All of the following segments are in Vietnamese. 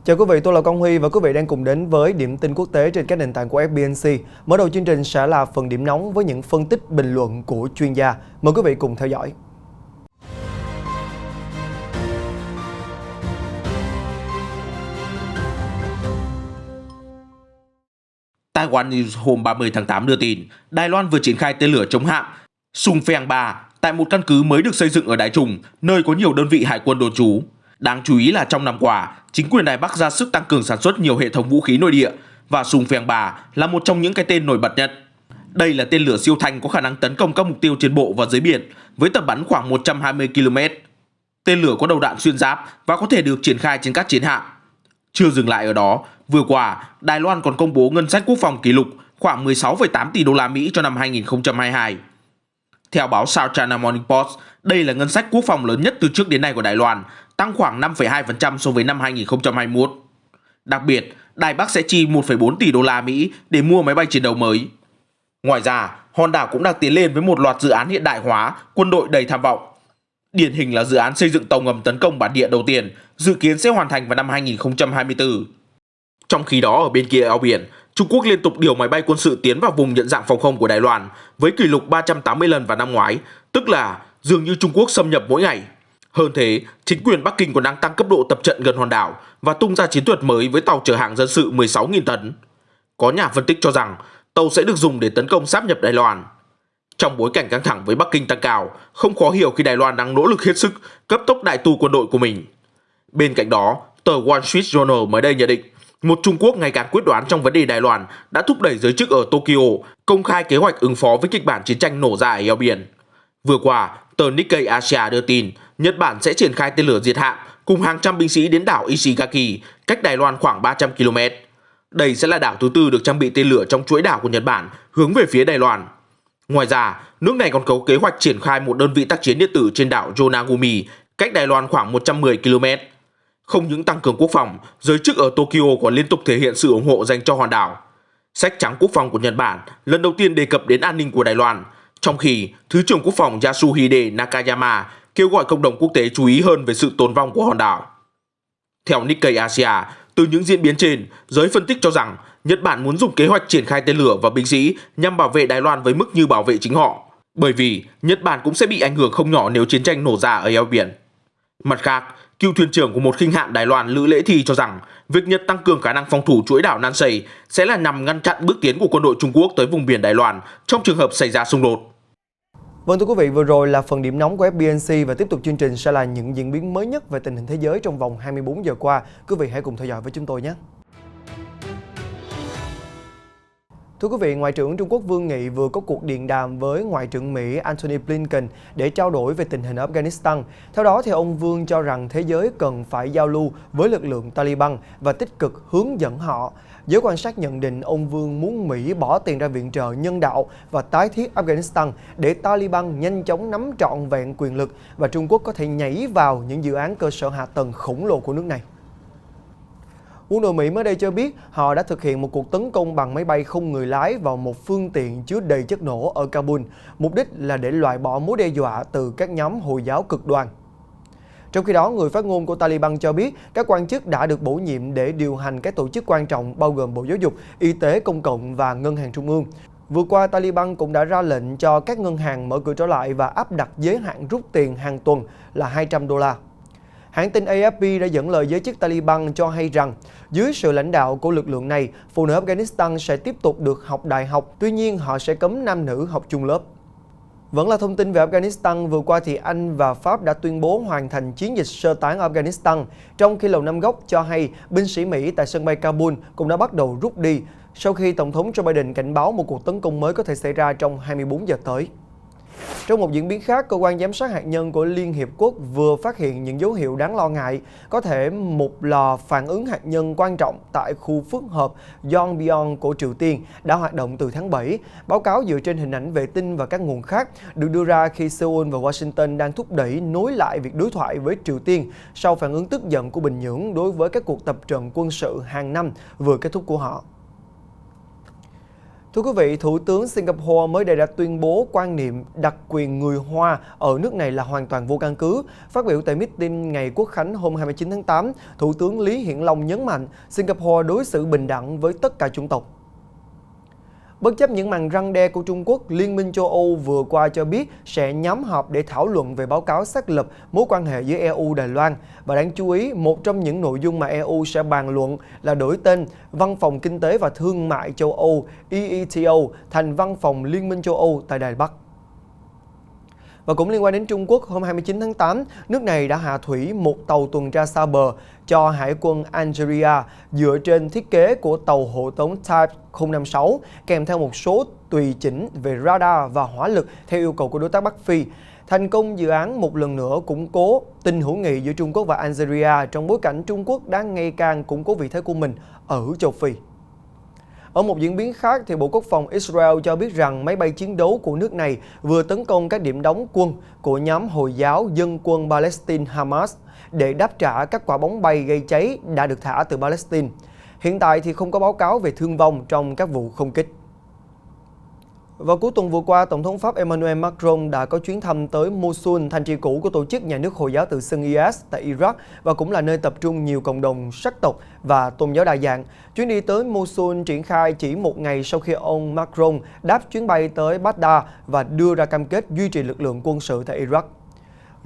Chào quý vị, tôi là Công Huy và quý vị đang cùng đến với điểm tin quốc tế trên các nền tảng của FBNC. Mở đầu chương trình sẽ là phần điểm nóng với những phân tích bình luận của chuyên gia. Mời quý vị cùng theo dõi. Taiwan News hôm 30 tháng 8 đưa tin, Đài Loan vừa triển khai tên lửa chống hạm Sung Pheng 3 tại một căn cứ mới được xây dựng ở Đái Trung, nơi có nhiều đơn vị hải quân đồn trú. Đáng chú ý là trong năm qua, chính quyền Đài Bắc ra sức tăng cường sản xuất nhiều hệ thống vũ khí nội địa và Sung Pheng 3 là một trong những cái tên nổi bật nhất. Đây là tên lửa siêu thanh có khả năng tấn công các mục tiêu trên bộ và dưới biển với tầm bắn khoảng 120 km. Tên lửa có đầu đạn xuyên giáp và có thể được triển khai trên các chiến hạm. Chưa dừng lại ở đó, vừa qua, Đài Loan còn công bố ngân sách quốc phòng kỷ lục khoảng 16,8 tỷ đô la Mỹ cho năm 2022. Theo báo South China Morning Post, đây là ngân sách quốc phòng lớn nhất từ trước đến nay của Đài Loan, tăng khoảng 5,2% so với năm 2021. Đặc biệt, Đài Bắc sẽ chi 1,4 tỷ đô la Mỹ để mua máy bay chiến đấu mới. Ngoài ra, hòn đảo cũng đang tiến lên với một loạt dự án hiện đại hóa, quân đội đầy tham vọng. Điển hình là dự án xây dựng tàu ngầm tấn công bản địa đầu tiên, dự kiến sẽ hoàn thành vào năm 2024. Trong khi đó ở bên kia eo biển, Trung Quốc liên tục điều máy bay quân sự tiến vào vùng nhận dạng phòng không của Đài Loan với kỷ lục 380 lần vào năm ngoái, tức là dường như Trung Quốc xâm nhập mỗi ngày. Hơn thế, chính quyền Bắc Kinh còn đang tăng cấp độ tập trận gần hòn đảo và tung ra chiến thuật mới với tàu chở hàng dân sự 16.000 tấn. Có nhà phân tích cho rằng tàu sẽ được dùng để tấn công sáp nhập Đài Loan. Trong bối cảnh căng thẳng với Bắc Kinh tăng cao, không khó hiểu khi Đài Loan đang nỗ lực hết sức cấp tốc đại tu quân đội của mình. Bên cạnh đó, tờ Wall Street Journal mới đây nhận định, một Trung Quốc ngày càng quyết đoán trong vấn đề Đài Loan đã thúc đẩy giới chức ở Tokyo công khai kế hoạch ứng phó với kịch bản chiến tranh nổ ra ở eo biển. Vừa qua, tờ Nikkei Asia đưa tin Nhật Bản sẽ triển khai tên lửa diệt hạm cùng hàng trăm binh sĩ đến đảo Ishigaki, cách Đài Loan khoảng 300 km. Đây sẽ là đảo thứ tư được trang bị tên lửa trong chuỗi đảo của Nhật Bản hướng về phía Đài Loan. Ngoài ra, nước này còn có kế hoạch triển khai một đơn vị tác chiến điện tử trên đảo Yonaguni, cách Đài Loan khoảng 110 km. Không những tăng cường quốc phòng, giới chức ở Tokyo còn liên tục thể hiện sự ủng hộ dành cho hòn đảo. Sách trắng quốc phòng của Nhật Bản lần đầu tiên đề cập đến an ninh của Đài Loan, trong khi Thứ trưởng Quốc phòng Yasuhide Nakayama kêu gọi cộng đồng quốc tế chú ý hơn về sự tồn vong của hòn đảo. Theo Nikkei Asia, từ những diễn biến trên, giới phân tích cho rằng Nhật Bản muốn dùng kế hoạch triển khai tên lửa và binh sĩ nhằm bảo vệ Đài Loan với mức như bảo vệ chính họ, bởi vì Nhật Bản cũng sẽ bị ảnh hưởng không nhỏ nếu chiến tranh nổ ra ở eo biển. Mặt khác, cựu thuyền trưởng của một khinh hạm Đài Loan Lữ Lễ Thi cho rằng việc Nhật tăng cường khả năng phòng thủ chuỗi đảo Nansei sẽ là nhằm ngăn chặn bước tiến của quân đội Trung Quốc tới vùng biển Đài Loan trong trường hợp xảy ra xung đột. Vâng thưa quý vị, vừa rồi là phần điểm nóng của FBNC và tiếp tục chương trình sẽ là những diễn biến mới nhất về tình hình thế giới trong vòng 24 giờ qua. Quý vị hãy cùng theo dõi với chúng tôi nhé. Thưa quý vị, Ngoại trưởng Trung Quốc Vương Nghị vừa có cuộc điện đàm với Ngoại trưởng Mỹ Antony Blinken để trao đổi về tình hình ở Afghanistan. Theo đó, thì ông Vương cho rằng thế giới cần phải giao lưu với lực lượng Taliban và tích cực hướng dẫn họ. Giới quan sát nhận định ông Vương muốn Mỹ bỏ tiền ra viện trợ nhân đạo và tái thiết Afghanistan để Taliban nhanh chóng nắm trọn vẹn quyền lực và Trung Quốc có thể nhảy vào những dự án cơ sở hạ tầng khổng lồ của nước này. Quân đội Mỹ mới đây cho biết họ đã thực hiện một cuộc tấn công bằng máy bay không người lái vào một phương tiện chứa đầy chất nổ ở Kabul, mục đích là để loại bỏ mối đe dọa từ các nhóm Hồi giáo cực đoan. Trong khi đó, người phát ngôn của Taliban cho biết các quan chức đã được bổ nhiệm để điều hành các tổ chức quan trọng bao gồm Bộ Giáo dục, Y tế Công cộng và Ngân hàng Trung ương. Vừa qua, Taliban cũng đã ra lệnh cho các ngân hàng mở cửa trở lại và áp đặt giới hạn rút tiền hàng tuần là 200 đô la. Hãng tin AFP đã dẫn lời giới chức Taliban cho hay rằng dưới sự lãnh đạo của lực lượng này, phụ nữ Afghanistan sẽ tiếp tục được học đại học, tuy nhiên họ sẽ cấm nam nữ học chung lớp. Vẫn là thông tin về Afghanistan, vừa qua thì Anh và Pháp đã tuyên bố hoàn thành chiến dịch sơ tán Afghanistan, trong khi Lầu Năm Góc cho hay binh sĩ Mỹ tại sân bay Kabul cũng đã bắt đầu rút đi sau khi Tổng thống Joe Biden cảnh báo một cuộc tấn công mới có thể xảy ra trong 24 giờ tới. Trong một diễn biến khác, Cơ quan Giám sát Hạt nhân của Liên Hiệp Quốc vừa phát hiện những dấu hiệu đáng lo ngại có thể một lò phản ứng hạt nhân quan trọng tại khu phức hợp Yongbyon của Triều Tiên đã hoạt động từ tháng 7. Báo cáo dựa trên hình ảnh vệ tinh và các nguồn khác được đưa ra khi Seoul và Washington đang thúc đẩy nối lại việc đối thoại với Triều Tiên sau phản ứng tức giận của Bình Nhưỡng đối với các cuộc tập trận quân sự hàng năm vừa kết thúc của họ. Thưa quý vị, Thủ tướng Singapore mới đây đã tuyên bố quan niệm đặc quyền người Hoa ở nước này là hoàn toàn vô căn cứ. Phát biểu tại meeting ngày Quốc khánh hôm 29 tháng 8, Thủ tướng Lý Hiển Long nhấn mạnh Singapore đối xử bình đẳng với tất cả chủng tộc. Bất chấp những màn răn đe của Trung Quốc, Liên minh châu Âu vừa qua cho biết sẽ nhóm họp để thảo luận về báo cáo xác lập mối quan hệ giữa EU-Đài Loan. Và đáng chú ý, một trong những nội dung mà EU sẽ bàn luận là đổi tên Văn phòng Kinh tế và Thương mại châu Âu EETO thành Văn phòng Liên minh châu Âu tại Đài Bắc. Và cũng liên quan đến Trung Quốc, hôm 29 tháng 8, nước này đã hạ thủy một tàu tuần tra xa bờ cho Hải quân Algeria dựa trên thiết kế của tàu hộ tống Type 056, kèm theo một số tùy chỉnh về radar và hỏa lực theo yêu cầu của đối tác Bắc Phi. Thành công dự án một lần nữa củng cố tình hữu nghị giữa Trung Quốc và Algeria trong bối cảnh Trung Quốc đang ngày càng củng cố vị thế của mình ở châu Phi. Ở một diễn biến khác, thì Bộ Quốc phòng Israel cho biết rằng máy bay chiến đấu của nước này vừa tấn công các điểm đóng quân của nhóm Hồi giáo Dân quân Palestine Hamas để đáp trả các quả bóng bay gây cháy đã được thả từ Palestine. Hiện tại thì không có báo cáo về thương vong trong các vụ không kích. Vào cuối tuần vừa qua, Tổng thống Pháp Emmanuel Macron đã có chuyến thăm tới Mosul, thành trì cũ của tổ chức nhà nước Hồi giáo tự xưng IS tại Iraq và cũng là nơi tập trung nhiều cộng đồng sắc tộc và tôn giáo đa dạng. Chuyến đi tới Mosul triển khai chỉ một ngày sau khi ông Macron đáp chuyến bay tới Baghdad và đưa ra cam kết duy trì lực lượng quân sự tại Iraq.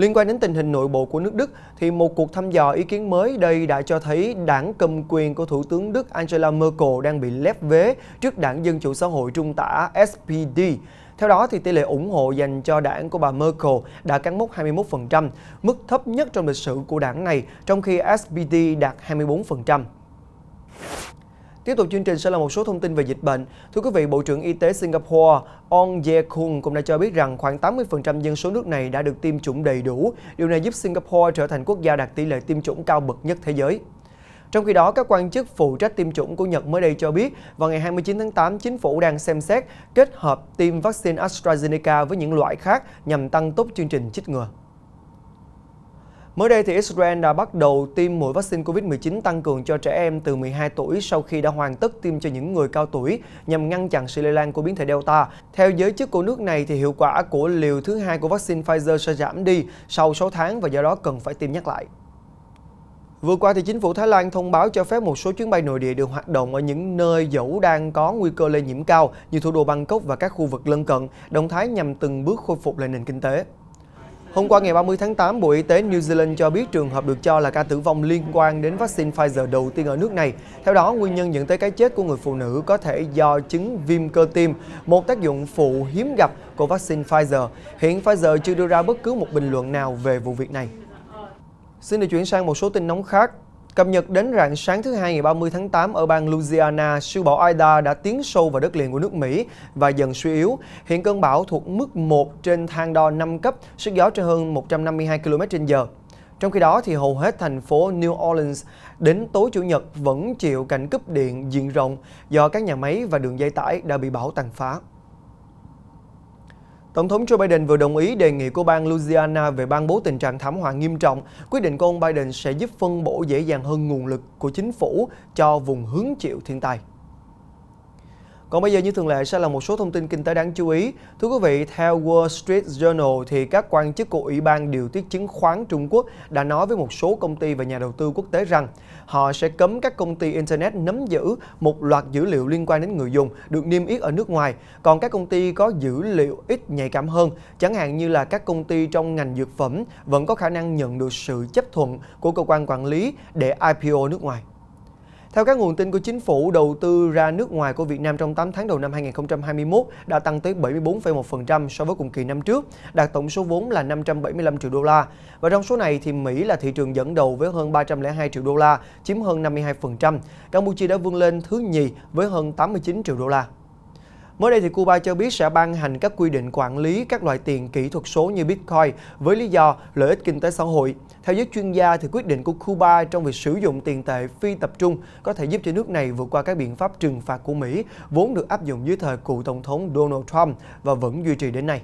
Liên quan đến tình hình nội bộ của nước Đức, thì một cuộc thăm dò ý kiến mới đây đã cho thấy đảng cầm quyền của Thủ tướng Đức Angela Merkel đang bị lép vế trước đảng Dân chủ xã hội trung tả SPD. Theo đó, thì tỷ lệ ủng hộ dành cho đảng của bà Merkel đã cán mốc 21%, mức thấp nhất trong lịch sử của đảng này, trong khi SPD đạt 24%. Tiếp tục chương trình sẽ là một số thông tin về dịch bệnh. Thưa quý vị, Bộ trưởng Y tế Singapore Ong Ye Kung cũng đã cho biết rằng khoảng 80% dân số nước này đã được tiêm chủng đầy đủ. Điều này giúp Singapore trở thành quốc gia đạt tỷ lệ tiêm chủng cao bậc nhất thế giới. Trong khi đó, các quan chức phụ trách tiêm chủng của Nhật mới đây cho biết vào ngày 29 tháng 8, chính phủ đang xem xét kết hợp tiêm vaccine AstraZeneca với những loại khác nhằm tăng tốc chương trình chích ngừa. Mới đây thì Israel đã bắt đầu tiêm mũi vaccine COVID-19 tăng cường cho trẻ em từ 12 tuổi sau khi đã hoàn tất tiêm cho những người cao tuổi nhằm ngăn chặn sự lây lan của biến thể Delta. Theo giới chức của nước này thì hiệu quả của liều thứ hai của vaccine Pfizer sẽ giảm đi sau 6 tháng và do đó cần phải tiêm nhắc lại. Vừa qua thì chính phủ Thái Lan thông báo cho phép một số chuyến bay nội địa được hoạt động ở những nơi dẫu đang có nguy cơ lây nhiễm cao như thủ đô Bangkok và các khu vực lân cận, động thái nhằm từng bước khôi phục lại nền kinh tế. Hôm qua ngày 30 tháng 8, Bộ Y tế New Zealand cho biết trường hợp được cho là ca tử vong liên quan đến vaccine Pfizer đầu tiên ở nước này. Theo đó, nguyên nhân dẫn tới cái chết của người phụ nữ có thể do chứng viêm cơ tim, một tác dụng phụ hiếm gặp của vaccine Pfizer. Hiện Pfizer chưa đưa ra bất cứ một bình luận nào về vụ việc này. Xin được chuyển sang một số tin nóng khác. Cập nhật đến rạng sáng thứ Hai ngày 30 tháng 8 ở bang Louisiana, siêu bão Ida đã tiến sâu vào đất liền của nước Mỹ và dần suy yếu. Hiện cơn bão thuộc mức 1 trên thang đo 5 cấp, sức gió trên hơn 152 km/h. Trong khi đó, thì hầu hết thành phố New Orleans đến tối Chủ nhật vẫn chịu cảnh cúp điện diện rộng do các nhà máy và đường dây tải đã bị bão tàn phá. Tổng thống Joe Biden vừa đồng ý đề nghị của bang Louisiana về ban bố tình trạng thảm họa nghiêm trọng. Quyết định của ông Biden sẽ giúp phân bổ dễ dàng hơn nguồn lực của chính phủ cho vùng hứng chịu thiên tai. Còn bây giờ như thường lệ sẽ là một số thông tin kinh tế đáng chú ý. Thưa quý vị, theo Wall Street Journal thì các quan chức của Ủy ban điều tiết chứng khoán Trung Quốc đã nói với một số công ty và nhà đầu tư quốc tế rằng họ sẽ cấm các công ty Internet nắm giữ một loạt dữ liệu liên quan đến người dùng được niêm yết ở nước ngoài. Còn các công ty có dữ liệu ít nhạy cảm hơn, chẳng hạn như là các công ty trong ngành dược phẩm, vẫn có khả năng nhận được sự chấp thuận của cơ quan quản lý để IPO nước ngoài. Theo các nguồn tin của chính phủ, đầu tư ra nước ngoài của Việt Nam trong 8 tháng đầu năm 2021 đã tăng tới 74,1% so với cùng kỳ năm trước, đạt tổng số vốn là 575 triệu đô la. Và trong số này thì Mỹ là thị trường dẫn đầu với hơn 302 triệu đô la, chiếm hơn 52%. Campuchia đã vươn lên thứ nhì với hơn 89 triệu đô la. Mới đây thì Cuba cho biết sẽ ban hành các quy định quản lý các loại tiền kỹ thuật số như Bitcoin với lý do lợi ích kinh tế xã hội. Theo giới chuyên gia thì quyết định của Cuba trong việc sử dụng tiền tệ phi tập trung có thể giúp cho nước này vượt qua các biện pháp trừng phạt của Mỹ vốn được áp dụng dưới thời cựu tổng thống Donald Trump và vẫn duy trì đến nay.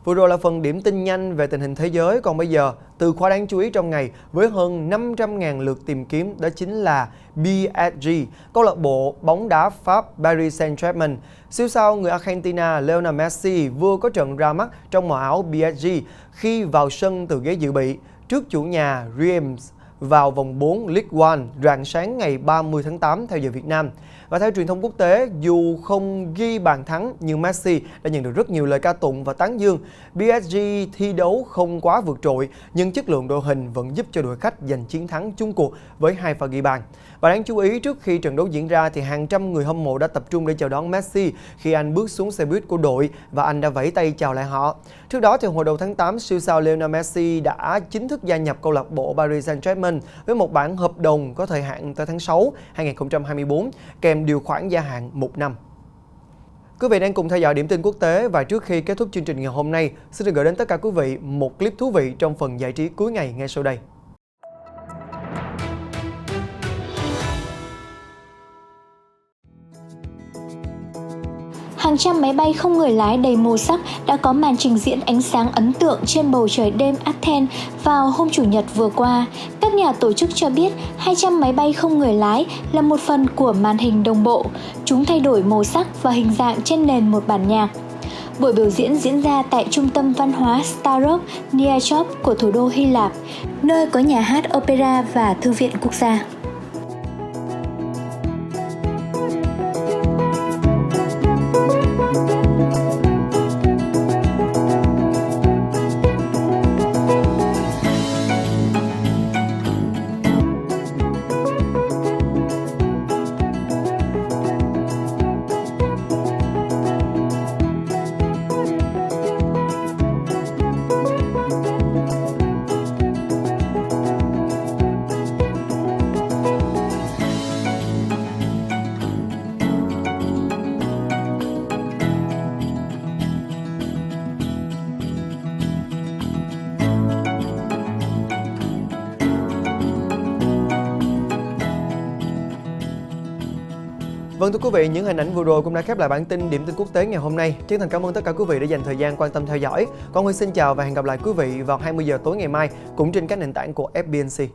Vừa rồi là phần điểm tin nhanh về tình hình thế giới, còn bây giờ từ khóa đáng chú ý trong ngày với hơn 500.000 lượt tìm kiếm đó chính là PSG, câu lạc bộ bóng đá Pháp Paris Saint-Germain. Siêu sao người Argentina Lionel Messi vừa có trận ra mắt trong màu áo PSG khi vào sân từ ghế dự bị trước chủ nhà Reims vào vòng 4 League One rạng sáng ngày 30 tháng 8 theo giờ Việt Nam. Và theo truyền thông quốc tế, dù không ghi bàn thắng nhưng Messi đã nhận được rất nhiều lời ca tụng và tán dương. PSG thi đấu không quá vượt trội nhưng chất lượng đội hình vẫn giúp cho đội khách giành chiến thắng chung cuộc với 2 pha ghi bàn. Và đáng chú ý, trước khi trận đấu diễn ra thì hàng trăm người hâm mộ đã tập trung để chào đón Messi khi anh bước xuống xe buýt của đội và anh đã vẫy tay chào lại họ. Trước đó thì hồi đầu tháng 8, siêu sao Lionel Messi đã chính thức gia nhập câu lạc bộ Paris Saint-Germain với một bản hợp đồng có thời hạn tới tháng 6 2024 kèm điều khoản gia hạn 1 năm. Quý vị đang cùng theo dõi điểm tin quốc tế và trước khi kết thúc chương trình ngày hôm nay, xin được gửi đến tất cả quý vị một clip thú vị trong phần giải trí cuối ngày ngay sau đây. Hàng trăm máy bay không người lái đầy màu sắc đã có màn trình diễn ánh sáng ấn tượng trên bầu trời đêm Athens vào hôm Chủ nhật vừa qua. Các nhà tổ chức cho biết 200 máy bay không người lái là một phần của màn hình đồng bộ. Chúng thay đổi màu sắc và hình dạng trên nền một bản nhạc. Buổi biểu diễn diễn ra tại Trung tâm Văn hóa Staros Niarchos của thủ đô Hy Lạp, nơi có nhà hát opera và thư viện quốc gia. Vâng thưa quý vị, những hình ảnh vừa rồi cũng đã khép lại bản tin điểm tin quốc tế ngày hôm nay. Chân thành cảm ơn tất cả quý vị đã dành thời gian quan tâm theo dõi. Còn Huy xin chào và hẹn gặp lại quý vị vào 20 giờ tối ngày mai cũng trên các nền tảng của FBNC.